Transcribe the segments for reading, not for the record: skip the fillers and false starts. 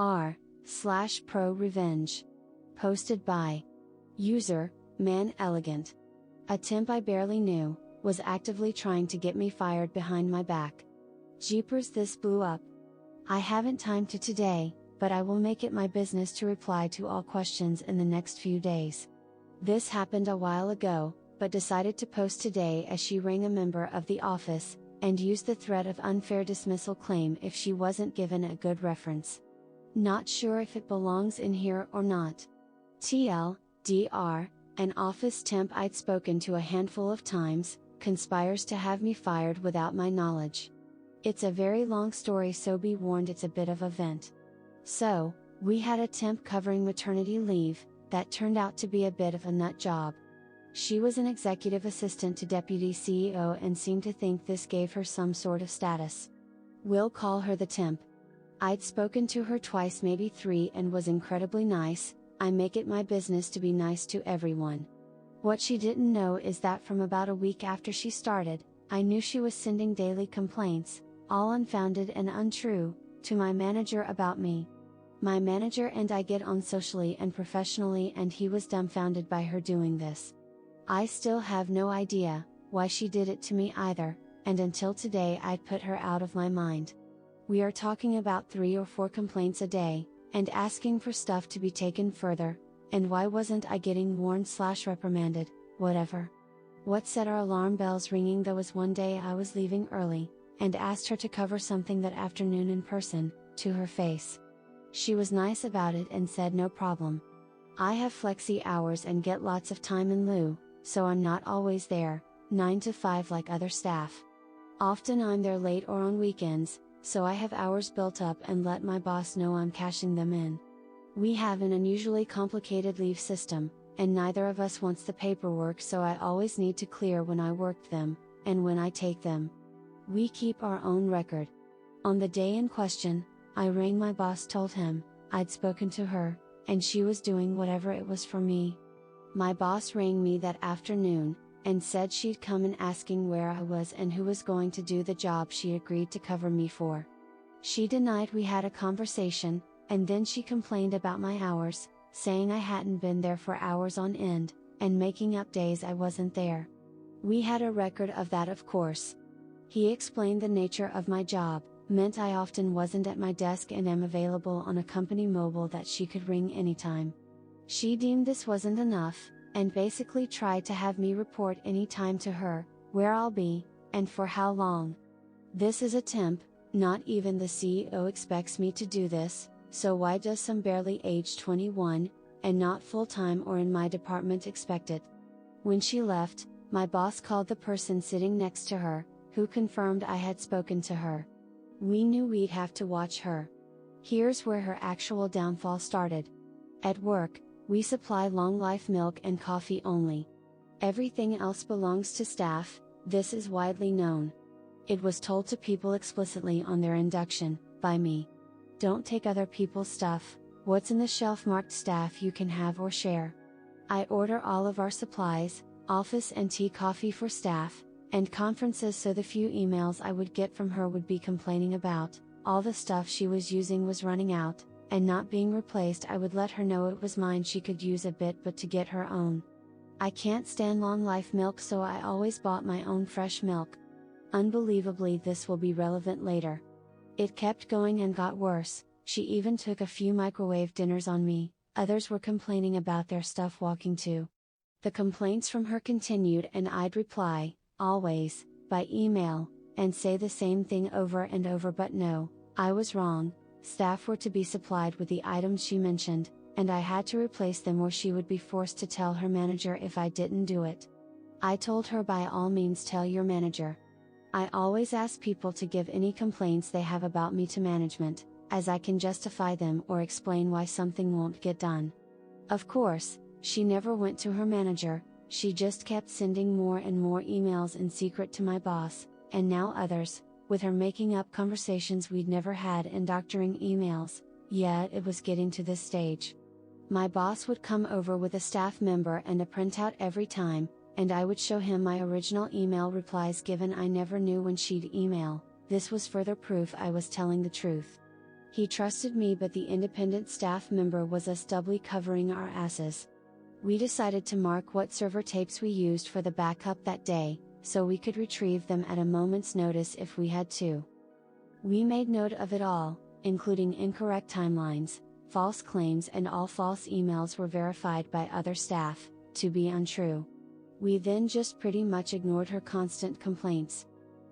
TLDR/ProRevenge. Posted by user, Man Elegant. A temp I barely knew, was actively trying to get me fired behind my back. Jeepers, this blew up. I haven't time to today, but I will make it my business to reply to all questions in the next few days. This happened a while ago, but decided to post today as she rang a member of the office, and used the threat of unfair dismissal claim if she wasn't given a good reference. Not sure if it belongs in here or not. TLDR, an office temp I'd spoken to a handful of times, conspires to have me fired without my knowledge. It's a very long story, so be warned, it's a bit of a vent. So, we had a temp covering maternity leave, that turned out to be a bit of a nut job. She was an executive assistant to Deputy CEO and seemed to think this gave her some sort of status. We'll call her the temp. I'd spoken to her twice, maybe three, and was incredibly nice. I make it my business to be nice to everyone. What she didn't know is that from about a week after she started, I knew she was sending daily complaints, all unfounded and untrue, to my manager about me. My manager and I get on socially and professionally, and he was dumbfounded by her doing this. I still have no idea why she did it to me either, and until today I'd put her out of my mind. We are talking about 3 or 4 complaints a day, and asking for stuff to be taken further, and why wasn't I getting warned/reprimanded, whatever. What set our alarm bells ringing though was one day I was leaving early, and asked her to cover something that afternoon in person, to her face. She was nice about it and said no problem. I have flexi hours and get lots of time in lieu, so I'm not always there, 9 to 5 like other staff. Often I'm there late or on weekends, so I have hours built up and let my boss know I'm cashing them in. We have an unusually complicated leave system, and neither of us wants the paperwork, so I always need to clear when I worked them, and when I take them. We keep our own record. On the day in question, I rang my boss, told him I'd spoken to her, and she was doing whatever it was for me. My boss rang me that afternoon, and said she'd come in asking where I was and who was going to do the job she agreed to cover me for. She denied we had a conversation, and then she complained about my hours, saying I hadn't been there for hours on end, and making up days I wasn't there. We had a record of that, of course. He explained the nature of my job meant I often wasn't at my desk and am available on a company mobile that she could ring anytime. She deemed this wasn't enough, and basically tried to have me report anytime to her, where I'll be, and for how long. This is a temp, not even the CEO expects me to do this, so why does some barely age 21, and not full-time or in my department expect it? When she left, my boss called the person sitting next to her, who confirmed I had spoken to her. We knew we'd have to watch her. Here's where her actual downfall started. At work, we supply long life milk and coffee only. Everything else belongs to staff, this is widely known. It was told to people explicitly on their induction, by me. Don't take other people's stuff, what's in the shelf marked staff you can have or share. I order all of our supplies, office and tea coffee for staff, and conferences, so the few emails I would get from her would be complaining about all the stuff she was using was running out, and not being replaced. I would let her know it was mine, she could use a bit but to get her own. I can't stand long life milk, so I always bought my own fresh milk. Unbelievably, this will be relevant later. It kept going and got worse. She even took a few microwave dinners on me. Others were complaining about their stuff walking too. The complaints from her continued, and I'd reply, always, by email, and say the same thing over and over, but no, I was wrong. Staff were to be supplied with the items she mentioned, and I had to replace them or she would be forced to tell her manager if I didn't do it. I told her, by all means tell your manager. I always ask people to give any complaints they have about me to management, as I can justify them or explain why something won't get done. Of course, she never went to her manager. She just kept sending more and more emails in secret to my boss, and now others, with her making up conversations we'd never had and doctoring emails. Yet it was getting to this stage. My boss would come over with a staff member and a printout every time, and I would show him my original email replies given I never knew when she'd email. This was further proof I was telling the truth. He trusted me, but the independent staff member was us doubly covering our asses. We decided to mark what server tapes we used for the backup that day, so we could retrieve them at a moment's notice if we had to. We made note of it all, including incorrect timelines, false claims, and all false emails were verified by other staff to be untrue. We then just pretty much ignored her constant complaints.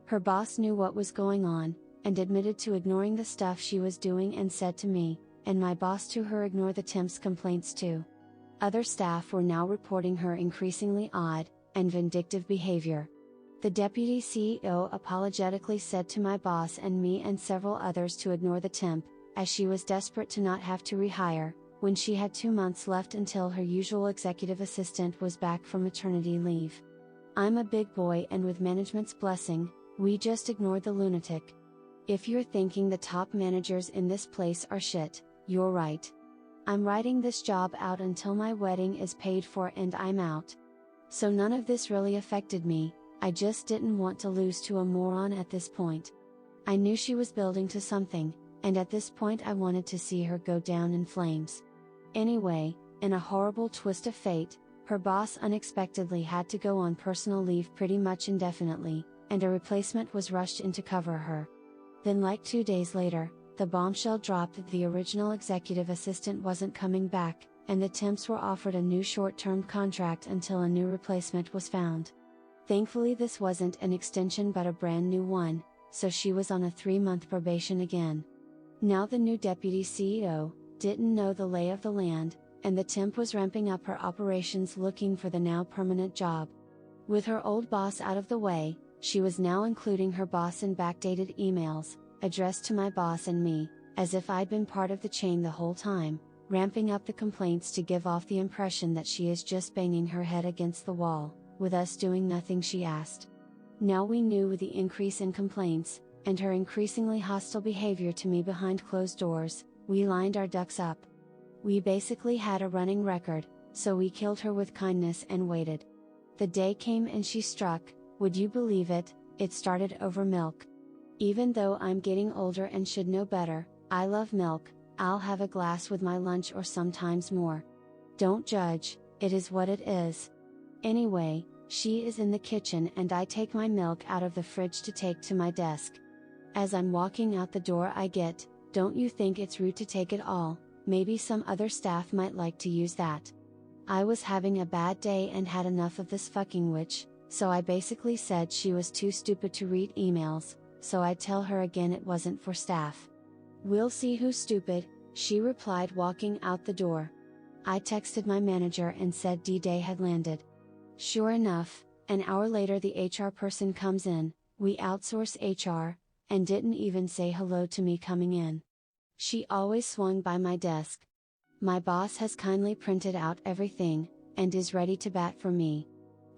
Her boss knew what was going on, and admitted to ignoring the stuff she was doing and said to me, and my boss to her, ignore the temp's complaints too. Other staff were now reporting her increasingly odd and vindictive behavior. The deputy CEO apologetically said to my boss and me and several others to ignore the temp, as she was desperate to not have to rehire, when she had 2 months left until her usual executive assistant was back from maternity leave. I'm a big boy, and with management's blessing, we just ignored the lunatic. If you're thinking the top managers in this place are shit, you're right. I'm riding this job out until my wedding is paid for and I'm out. So none of this really affected me, I just didn't want to lose to a moron at this point. I knew she was building to something, and at this point I wanted to see her go down in flames. Anyway, in a horrible twist of fate, her boss unexpectedly had to go on personal leave pretty much indefinitely, and a replacement was rushed in to cover her. Then, like 2 days later, the bombshell dropped that the original executive assistant wasn't coming back, and the temps were offered a new short-term contract until a new replacement was found. Thankfully, this wasn't an extension but a brand new one, so she was on a 3-month probation again. Now the new deputy CEO didn't know the lay of the land, and the temp was ramping up her operations looking for the now permanent job. With her old boss out of the way, she was now including her boss in backdated emails, addressed to my boss and me, as if I'd been part of the chain the whole time, ramping up the complaints to give off the impression that she is just banging her head against the wall, with us doing nothing she asked. Now we knew, with the increase in complaints, and her increasingly hostile behavior to me behind closed doors, we lined our ducks up. We basically had a running record, so we killed her with kindness and waited. The day came and she struck. Would you believe it? It started over milk. Even though I'm getting older and should know better, I love milk. I'll have a glass with my lunch or sometimes more. Don't judge, it is what it is. Anyway, she is in the kitchen and I take my milk out of the fridge to take to my desk. As I'm walking out the door I get, don't you think it's rude to take it all? Maybe some other staff might like to use that. I was having a bad day and had enough of this fucking witch, so I basically said she was too stupid to read emails, so I'd tell her again it wasn't for staff. We'll see who's stupid, she replied, walking out the door. I texted my manager and said D-Day had landed. Sure enough, an hour later the HR person comes in. We outsource HR, and didn't even say hello to me coming in. She always swung by my desk. My boss has kindly printed out everything, and is ready to bat for me.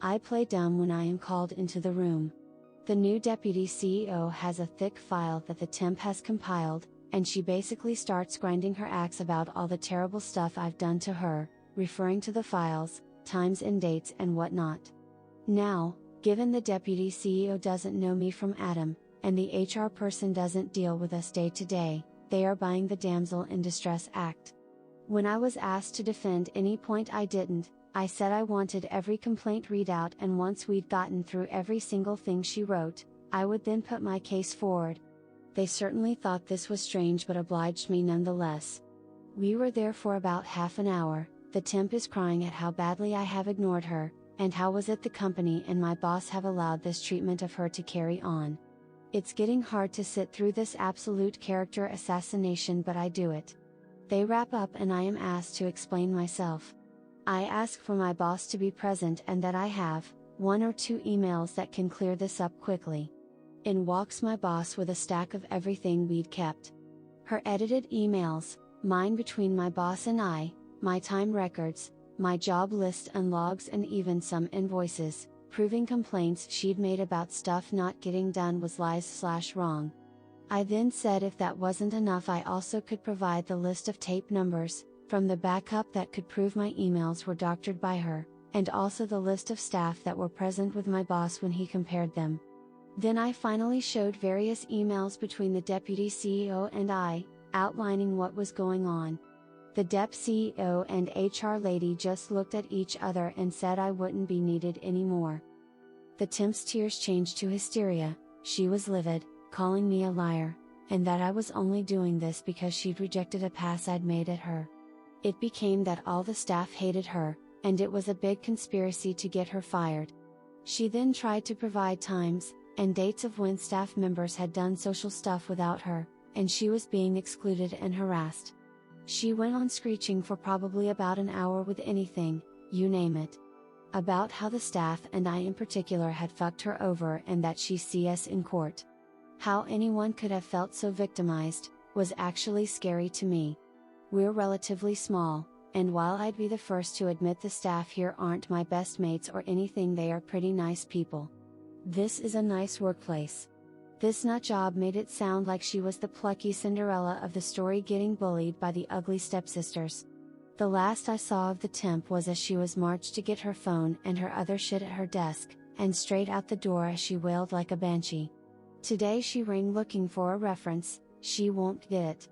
I play dumb when I am called into the room. The new deputy CEO has a thick file that the temp has compiled, and she basically starts grinding her axe about all the terrible stuff I've done to her, referring to the files, times and dates and whatnot. Now, given the deputy CEO doesn't know me from Adam, and the HR person doesn't deal with us day to day, they are buying the damsel in distress act. When I was asked to defend any point I didn't, I said I wanted every complaint read out, and once we'd gotten through every single thing she wrote, I would then put my case forward. They certainly thought this was strange but obliged me nonetheless. We were there for about half an hour. The temp is crying at how badly I have ignored her, and how was it the company and my boss have allowed this treatment of her to carry on. It's getting hard to sit through this absolute character assassination, but I do it. They wrap up and I am asked to explain myself. I ask for my boss to be present and that I have 1 or 2 emails that can clear this up quickly. In walks my boss with a stack of everything we'd kept. Her edited emails, mine between my boss and I, my time records, my job list and logs, and even some invoices, proving complaints she'd made about stuff not getting done was lies/wrong. I then said if that wasn't enough I also could provide the list of tape numbers, from the backup that could prove my emails were doctored by her, and also the list of staff that were present with my boss when he compared them. Then I finally showed various emails between the deputy CEO and I, outlining what was going on. The Dep CEO and HR lady just looked at each other and said I wouldn't be needed anymore. The temp's tears changed to hysteria. She was livid, calling me a liar, and that I was only doing this because she'd rejected a pass I'd made at her. It became that all the staff hated her, and it was a big conspiracy to get her fired. She then tried to provide times and dates of when staff members had done social stuff without her, and she was being excluded and harassed. She went on screeching for probably about an hour with anything, you name it. About how the staff and I in particular had fucked her over and that she'd see us in court. How anyone could have felt so victimized was actually scary to me. We're relatively small, and while I'd be the first to admit the staff here aren't my best mates or anything, they are pretty nice people. This is a nice workplace. This nutjob made it sound like she was the plucky Cinderella of the story getting bullied by the ugly stepsisters. The last I saw of the temp was as she was marched to get her phone and her other shit at her desk, and straight out the door as she wailed like a banshee. Today she rang looking for a reference. She won't get it.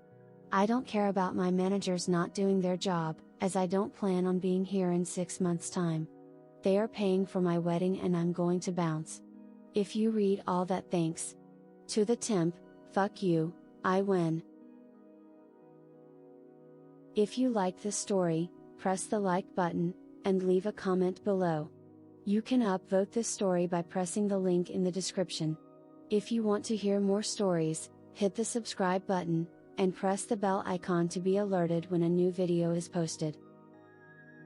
I don't care about my managers not doing their job, as I don't plan on being here in 6 months' time. They are paying for my wedding and I'm going to bounce. If you read all that, thanks. To the temp, fuck you, I win. If you liked this story, press the like button, and leave a comment below. You can upvote this story by pressing the link in the description. If you want to hear more stories, hit the subscribe button, and press the bell icon to be alerted when a new video is posted.